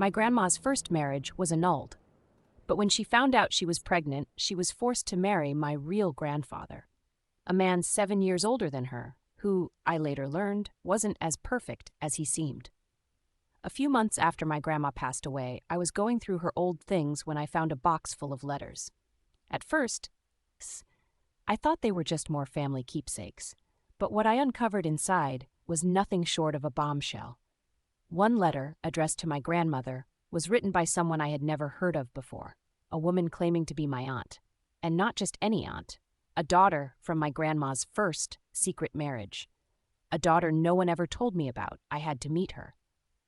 My grandma's first marriage was annulled, but when she found out she was pregnant, she was forced to marry my real grandfather, a man 7 years older than her, who, I later learned, wasn't as perfect as he seemed. A few months after my grandma passed away, I was going through her old things when I found a box full of letters. At first, I thought they were just more family keepsakes, but what I uncovered inside was nothing short of a bombshell. One letter, addressed to my grandmother, was written by someone I had never heard of before, a woman claiming to be my aunt. And not just any aunt, a daughter from my grandma's first secret marriage. A daughter no one ever told me about. I had to meet her,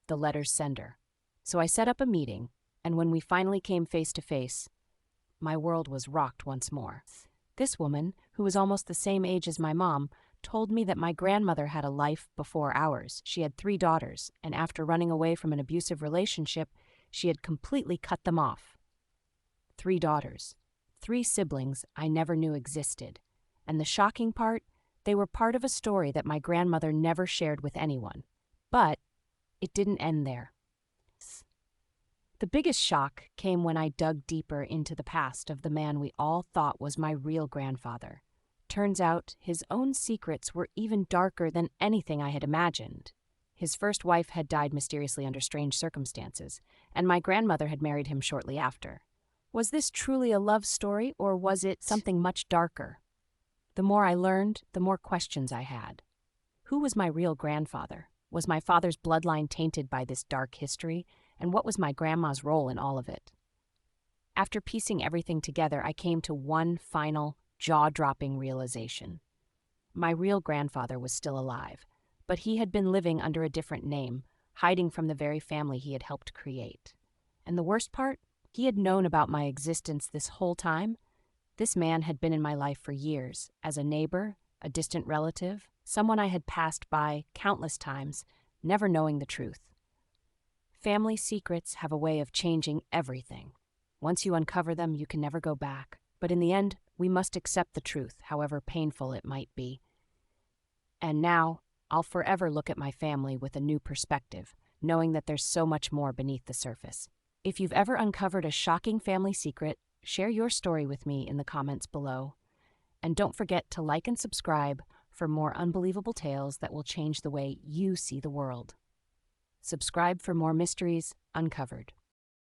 the letter's sender. So I set up a meeting, and when we finally came face to face, my world was rocked once more. This woman, who was almost the same age as my mom, told me that my grandmother had a life before ours. She had 3 daughters, and after running away from an abusive relationship, she had completely cut them off. 3 daughters, 3 siblings I never knew existed. And the shocking part, they were part of a story that my grandmother never shared with anyone. But it didn't end there. The biggest shock came when I dug deeper into the past of the man we all thought was my real grandfather. Turns out his own secrets were even darker than anything I had imagined. His first wife had died mysteriously under strange circumstances, and my grandmother had married him shortly after. Was this truly a love story, or was it something much darker? The more I learned, the more questions I had. Who was my real grandfather? Was my father's bloodline tainted by this dark history? And what was my grandma's role in all of it? After piecing everything together, I came to one final, jaw-dropping realization. My real grandfather was still alive, but he had been living under a different name, hiding from the very family he had helped create. And the worst part? He had known about my existence this whole time. This man had been in my life for years, as a neighbor, a distant relative, someone I had passed by countless times, never knowing the truth. Family secrets have a way of changing everything. Once you uncover them, you can never go back. But in the end, we must accept the truth, however painful it might be. And now, I'll forever look at my family with a new perspective, knowing that there's so much more beneath the surface. If you've ever uncovered a shocking family secret, share your story with me in the comments below. And don't forget to like and subscribe for more unbelievable tales that will change the way you see the world. Subscribe for more mysteries uncovered.